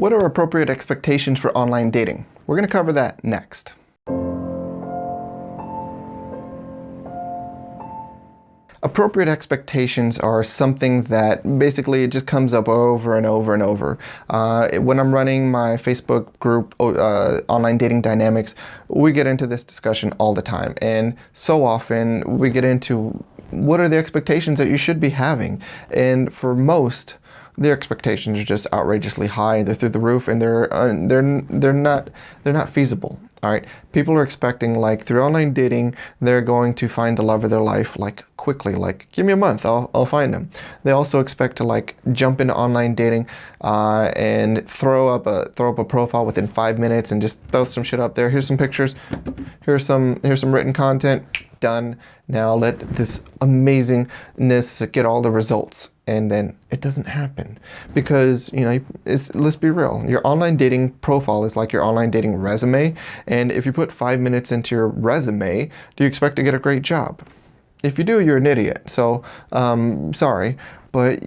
What are appropriate expectations for online dating? We're going to cover that next. Appropriate expectations are something that basically it just comes up over and over and over. When I'm running my Facebook group, Online Dating Dynamics, we get into this discussion all the time. And so often we get into what are the expectations that you should be having. And for most, their expectations are just outrageously high. They're through the roof, and they're not feasible. All right, people are expecting, like, through online dating, they're going to find the love of their life, like, quickly. Like, give me a month, I'll find them. They also expect to, like, jump into online dating and throw up a profile within 5 minutes and just throw some shit up there. Here's some pictures. Here's some written content. Done. Now let this amazingness get all the results. And then it doesn't happen because, let's be real. Your online dating profile is like your online dating resume. And if you put 5 minutes into your resume, do you expect to get a great job? If you do, you're an idiot. So, sorry. But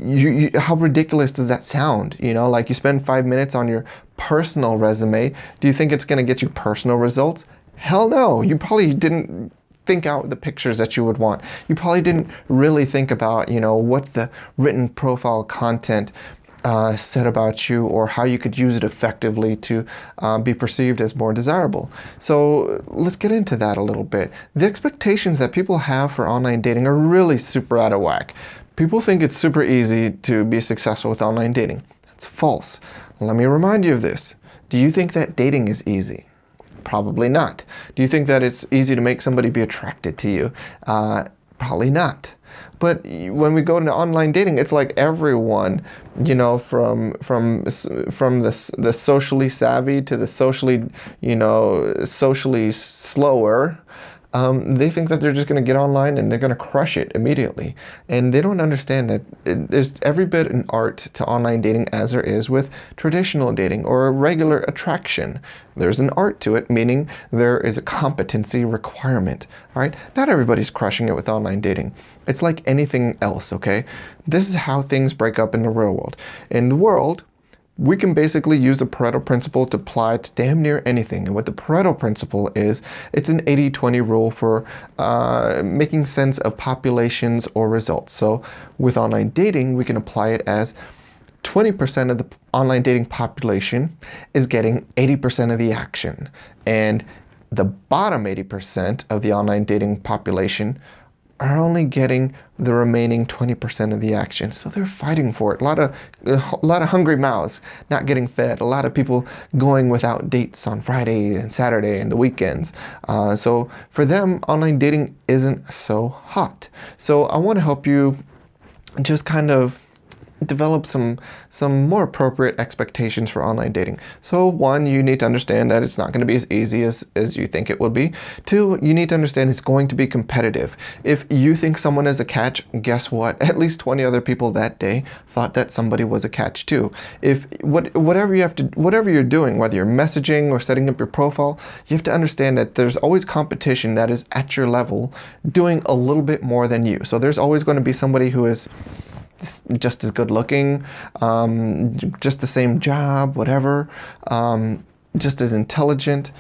how ridiculous does that sound? Like, you spend 5 minutes on your personal resume. Do you think it's going to get you personal results? Hell no. You probably didn't think out the pictures that you would want. You probably didn't really think about, what the written profile content said about you, or how you could use it effectively to be perceived as more desirable. So let's get into that a little bit. The expectations that people have for online dating are really super out of whack. People think it's super easy to be successful with online dating. That's false. Let me remind you of this. Do you think that dating is easy? Probably not. Do you think that it's easy to make somebody be attracted to you? Probably not. But when we go into online dating, it's like everyone, from the socially savvy to the socially slower. They think that they're just going to get online and they're going to crush it immediately. And they don't understand that there's every bit an art to online dating as there is with traditional dating or a regular attraction. There's an art to it, meaning there is a competency requirement. All right? Not everybody's crushing it with online dating. It's like anything else, okay? This is how things break up in the real world. In the world, we can basically use the Pareto Principle to apply to damn near anything. And what the Pareto Principle is, it's an 80-20 rule for making sense of populations or results. So with online dating, we can apply it as 20% of the online dating population is getting 80% of the action. And the bottom 80% of the online dating population are only getting the remaining 20% of the action. So they're fighting for it. A lot of hungry mouths not getting fed. A lot of people going without dates on Friday and Saturday and the weekends. So for them, online dating isn't so hot. So I want to help you just kind of develop some more appropriate expectations for online dating. So one, you need to understand that it's not going to be as easy as you think it would be. Two, you need to understand it's going to be competitive. If you think someone is a catch, guess what? At least 20 other people that day thought that somebody was a catch too. Whatever you're doing, whether you're messaging or setting up your profile, you have to understand that there's always competition that is at your level doing a little bit more than you. So there's always going to be somebody who is just as good looking, just the same job, whatever, just as intelligent,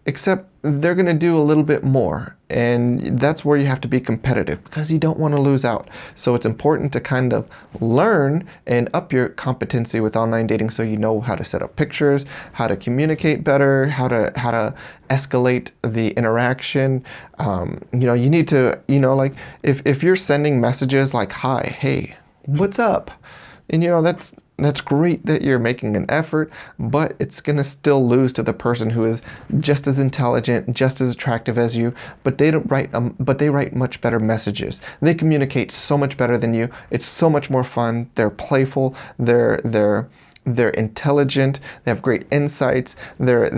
except they're going to do a little bit more. And that's where you have to be competitive because you don't want to lose out. So it's important to kind of learn and up your competency with online dating so you know how to set up pictures, how to communicate better, how to escalate the interaction. You need to, like if you're sending messages like, hi, hey, what's up? And that's great that you're making an effort, but it's gonna still lose to the person who is just as intelligent, just as attractive as you, but they write much better messages. They communicate so much better than you. It's so much more fun. They're playful. They're intelligent. They have great insights. They're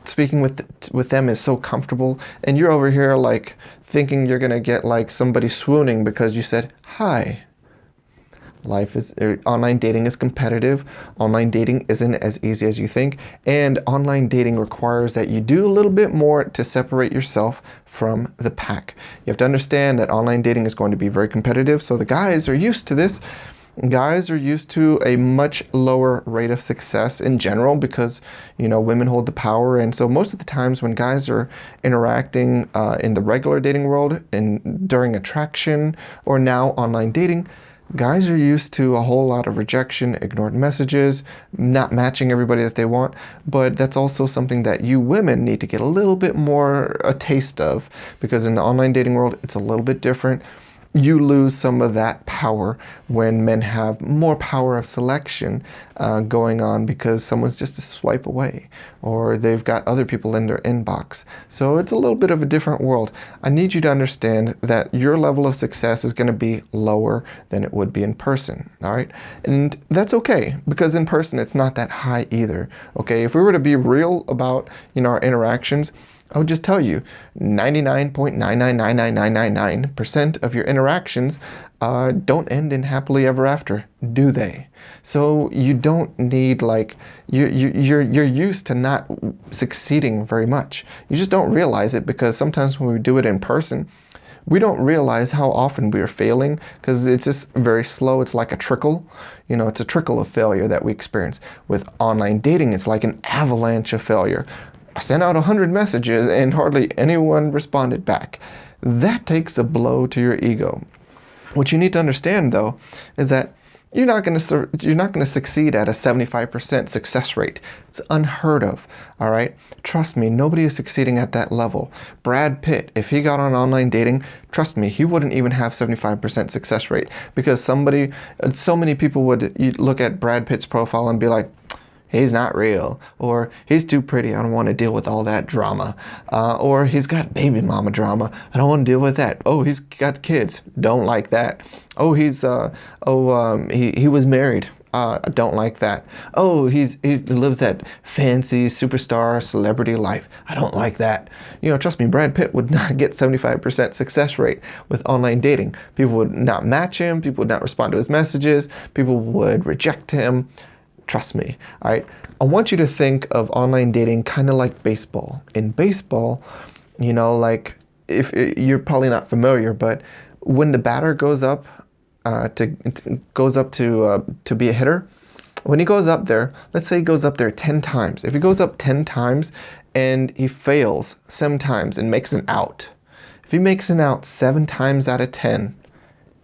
speaking with them is so comfortable, and you're over here like thinking you're gonna get like somebody swooning because you said hi. Online dating is competitive. Online dating isn't as easy as you think. And online dating requires that you do a little bit more to separate yourself from the pack. You have to understand that online dating is going to be very competitive. So the guys are used to this. Guys are used to a much lower rate of success in general because, women hold the power. And so most of the times when guys are interacting in the regular dating world and during attraction or now online dating, guys are used to a whole lot of rejection, ignored messages, not matching everybody that they want. But that's also something that you women need to get a little bit more a taste of, because in the online dating world, it's a little bit different. You lose some of that power when men have more power of selection going on because someone's just a swipe away or they've got other people in their inbox. So it's a little bit of a different world. I need you to understand that your level of success is going to be lower than it would be in person, all right? And that's okay, because in person it's not that high either, okay? If we were to be real about, our interactions, I would just tell you 99.9999999% of your interactions don't end in happily ever after, do they? So you don't need, you're used to not succeeding very much. You just don't realize it, because sometimes when we do it in person, we don't realize how often we are failing because it's just very slow. It's like a trickle. It's a trickle of failure that we experience. With online dating, it's like an avalanche of failure. I sent out 100 messages and hardly anyone responded back. That takes a blow to your ego. What you need to understand, though, is that you're not going to succeed at a 75% success rate. It's unheard of, all right? Trust me, nobody is succeeding at that level. Brad Pitt, if he got on online dating, trust me, he wouldn't even have 75% success rate, because so many people would look at Brad Pitt's profile and be like, he's not real, or he's too pretty, I don't want to deal with all that drama, or he's got baby mama drama, I don't want to deal with that. Oh, he's got kids, don't like that. Oh, he was married, I don't like that. Oh, he lives that fancy superstar celebrity life, I don't like that. Trust me, Brad Pitt would not get 75% success rate with online dating. People would not match him, people would not respond to his messages, people would reject him. Trust me, all right? I want you to think of online dating kind of like baseball. In baseball, if you're probably not familiar, but when the batter goes up to be a hitter, when he goes up there, let's say he goes up there 10 times. If he goes up 10 times and he fails 7 times and makes an out, if he makes an out 7 times out of 10,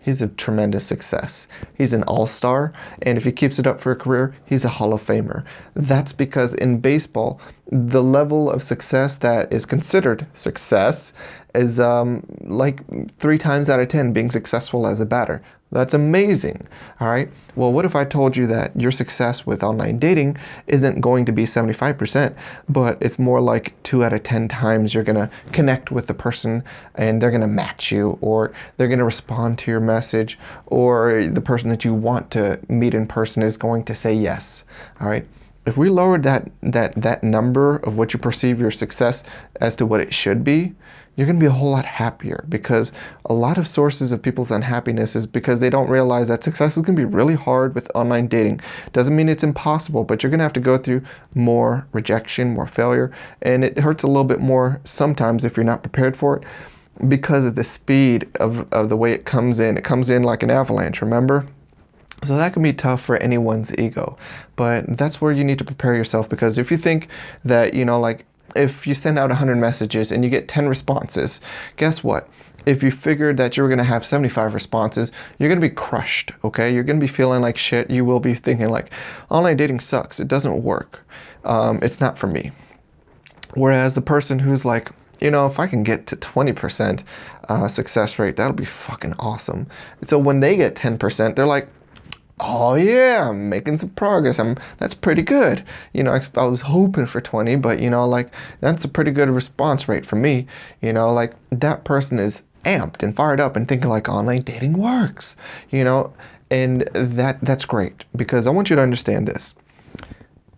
he's a tremendous success. He's an all-star, and if he keeps it up for a career, he's a Hall of Famer. That's because in baseball, the level of success that is considered success is like 3 times out of 10 being successful as a batter. That's amazing, all right? Well, what if I told you that your success with online dating isn't going to be 75%, but it's more like 2 out of 10 times you're going to connect with the person and they're going to match you, or they're going to respond to your message, or the person that you want to meet in person is going to say yes, all right? If we lowered that number of what you perceive your success as to what it should be, you're going to be a whole lot happier, because a lot of sources of people's unhappiness is because they don't realize that success is going to be really hard with online dating. Doesn't mean it's impossible, but you're going to have to go through more rejection, more failure, and it hurts a little bit more sometimes if you're not prepared for it, because of the speed of the way it comes in. It comes in like an avalanche, remember? So that can be tough for anyone's ego, but that's where you need to prepare yourself, because if you think that, if you send out 100 messages and you get 10 responses, guess what? If you figured that you were going to have 75 responses, you're going to be crushed, okay? You're going to be feeling like shit. You will be thinking like, online dating sucks. It doesn't work. It's not for me. Whereas the person who's like, if I can get to 20% success rate, that'll be fucking awesome. And so when they get 10%, they're like, oh yeah, I'm making some progress. That's pretty good. I was hoping for 20, but that's a pretty good response rate for me. That person is amped and fired up and thinking like online dating works. And that's great, because I want you to understand this.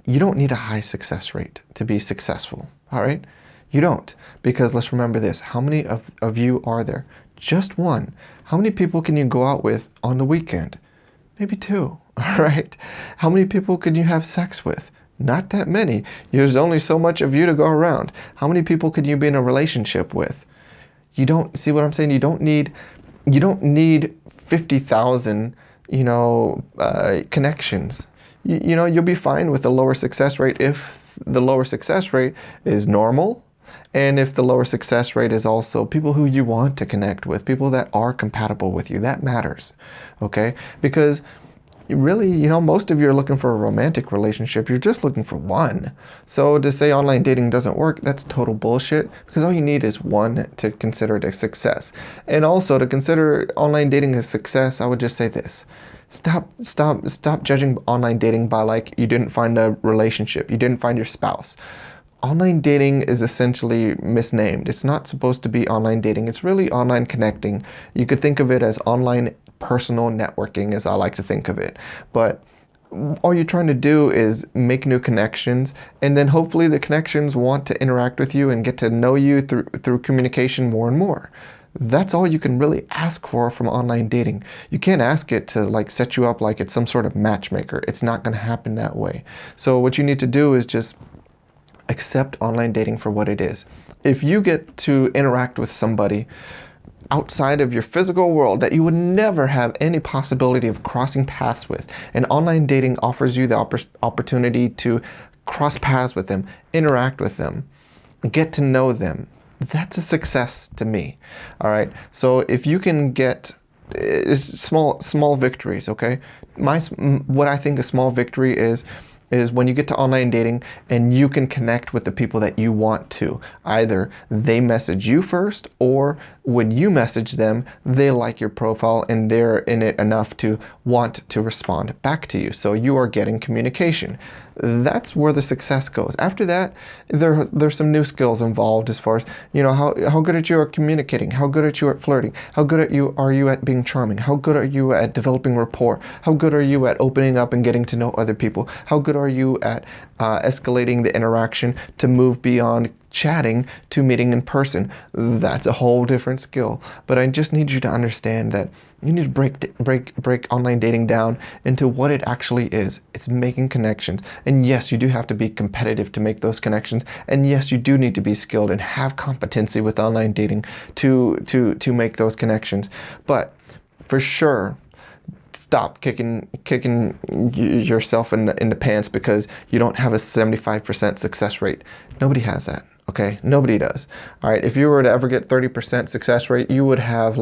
You don't need a high success rate to be successful, all right? You don't, because let's remember this. How many of you are there? Just one. How many people can you go out with on the weekend? Maybe 2, all right? How many people could you have sex with? Not that many. There's only so much of you to go around. How many people could you be in a relationship with? You don't see what I'm saying? You don't need 50,000 connections. You'll be fine with a lower success rate if the lower success rate is normal, and if the lower success rate is also people who you want to connect with, people that are compatible with you. That matters, okay? Because really, most of you are looking for a romantic relationship. You're just looking for one. So to say online dating doesn't work, that's total bullshit, because all you need is one to consider it a success. And also, to consider online dating a success, I would just say this. Stop judging online dating by like you didn't find a relationship, you didn't find your spouse. Online dating is essentially misnamed. It's not supposed to be online dating. It's really online connecting. You could think of it as online personal networking, as I like to think of it. But all you're trying to do is make new connections, and then hopefully the connections want to interact with you and get to know you through communication more and more. That's all you can really ask for from online dating. You can't ask it to like set you up like it's some sort of matchmaker. It's not going to happen that way. So what you need to do is just accept online dating for what it is. If you get to interact with somebody outside of your physical world that you would never have any possibility of crossing paths with, and online dating offers you the opportunity to cross paths with them, interact with them, get to know them, that's a success to me. All right. So if you can get small victories, okay? What I think a small victory is when you get to online dating and you can connect with the people that you want to. Either they message you first, or when you message them, they like your profile and they're in it enough to want to respond back to you. So you are getting communication. That's where the success goes. After that, there's some new skills involved as far as, how good at you at communicating, how good at you at flirting, how good are you at being charming, how good are you at developing rapport, how good are you at opening up and getting to know other people, how good are you at escalating the interaction to move beyond chatting to meeting in person. That's a whole different skill. But I just need you to understand that you need to break online dating down into what it actually is. It's making connections. And yes, you do have to be competitive to make those connections. And yes, you do need to be skilled and have competency with online dating to make those connections. But for sure, stop kicking yourself in the pants because you don't have a 75% success rate. Nobody has that. Okay, nobody does. All right, if you were to ever get 30% success rate, you wouldn't have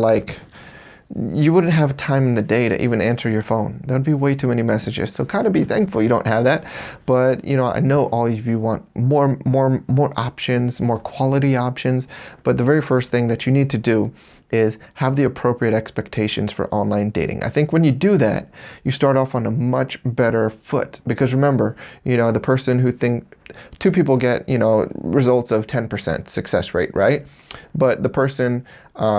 time in the day to even answer your phone. That would be way too many messages. So kind of be thankful you don't have that. But I know all of you want more options, more quality options. But the very first thing that you need to do is have the appropriate expectations for online dating. I think when you do that, you start off on a much better foot, because remember, the person who two people get, results of 10% success rate, right? But the person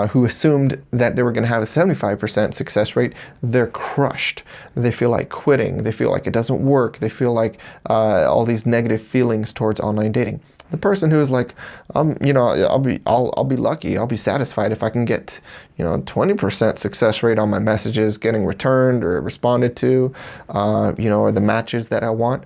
who assumed that they were going to have a 75% success rate, they're crushed. They feel like quitting. They feel like it doesn't work. They feel like all these negative feelings towards online dating. The person who is like, I'll be lucky, I'll be satisfied if I can get, 20% success rate on my messages getting returned or responded to, or the matches that I want.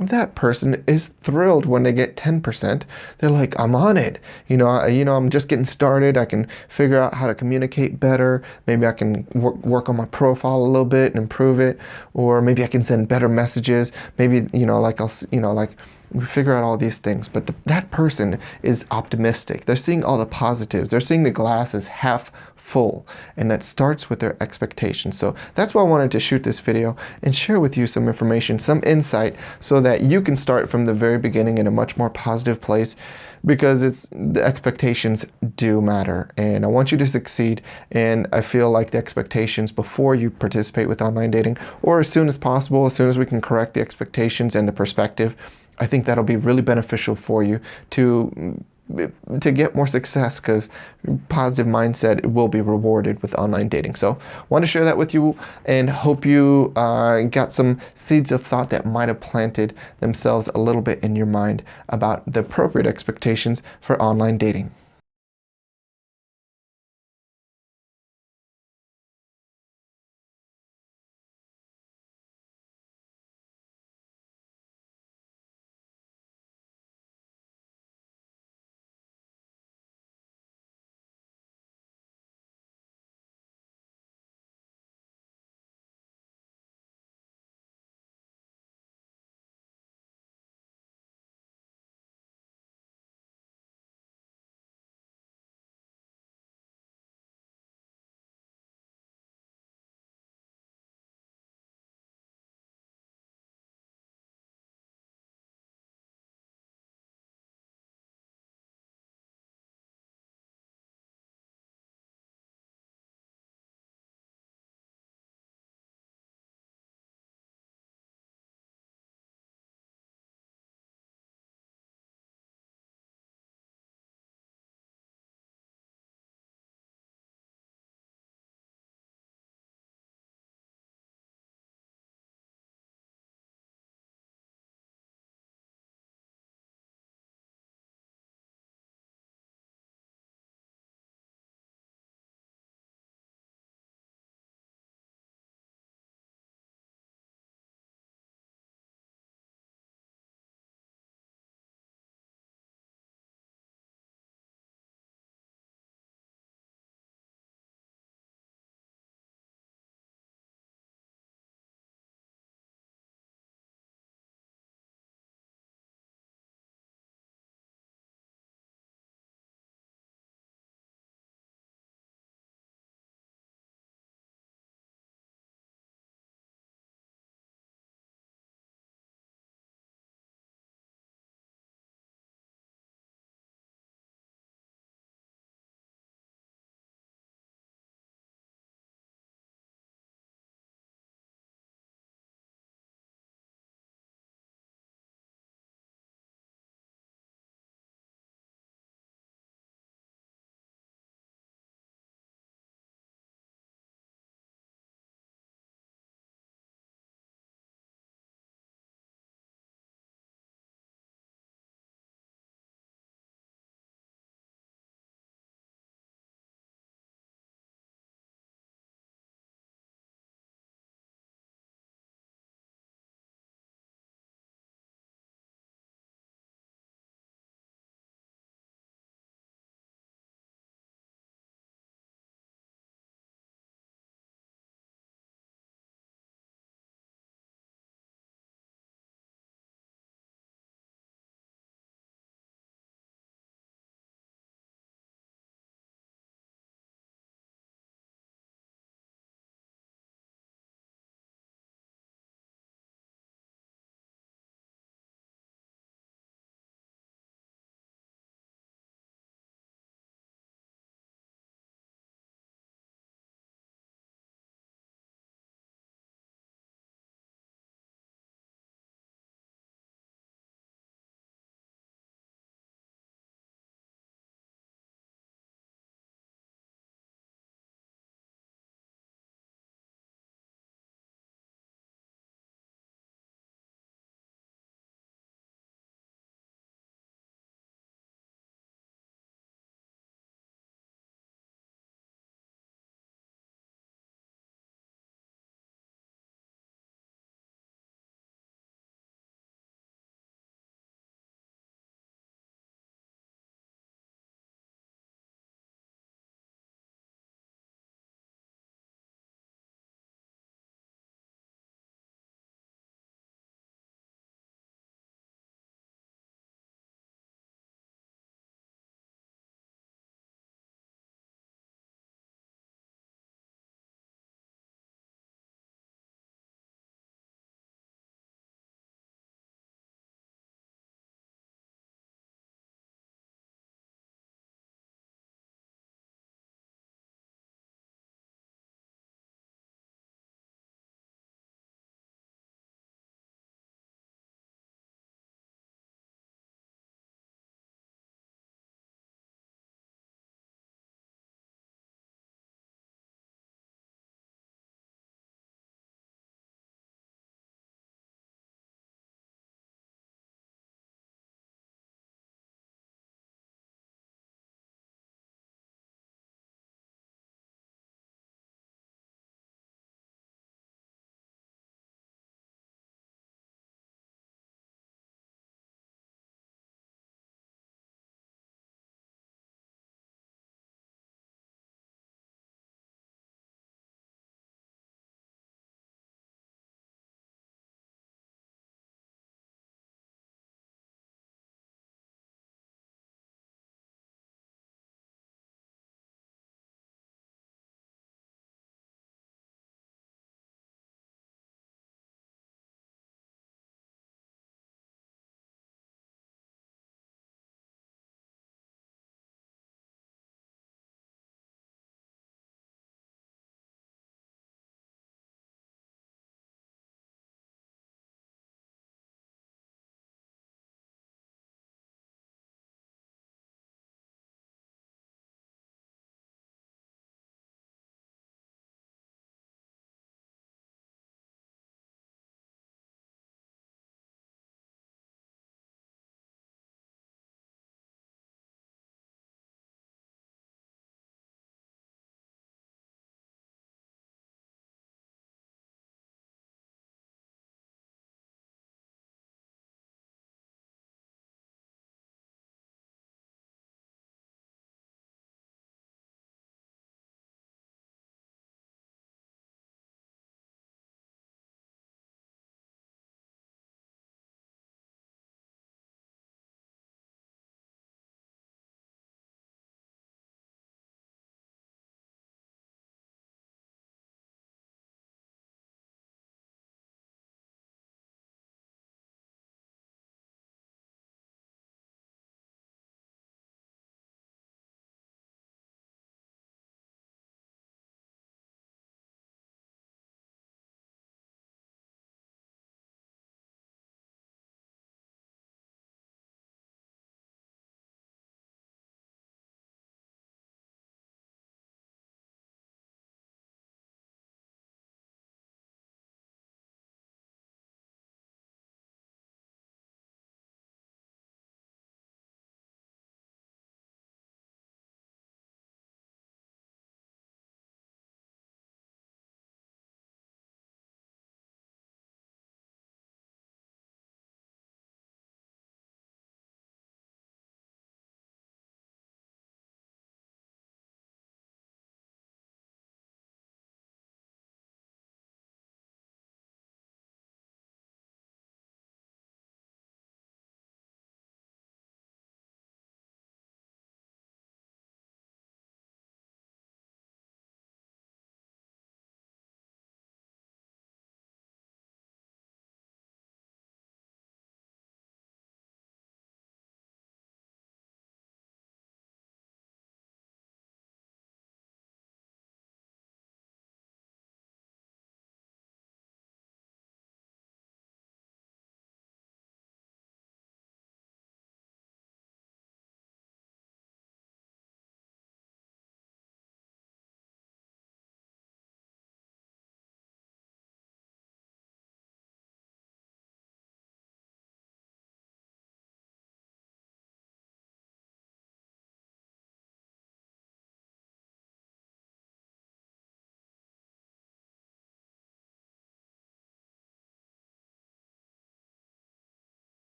That person is thrilled when they get 10%. They're like, I'm on it. I'm just getting started. I can figure out how to communicate better. Maybe I can work on my profile a little bit and improve it, or maybe I can send better messages. Maybe we figure out all these things. But that person is optimistic. They're seeing all the positives. They're seeing the glass as half full, and that starts with their expectations. So that's why I wanted to shoot this video and share with you some information, some insight, so that you can start from the very beginning in a much more positive place, because the expectations do matter, and I want you to succeed. And I feel like the expectations before you participate with online dating, or as soon as possible, as soon as we can correct the expectations and the perspective, I think that'll be really beneficial for you to get more success, because positive mindset will be rewarded with online dating. So want to share that with you, and hope you got some seeds of thought that might have planted themselves a little bit in your mind about the appropriate expectations for online dating.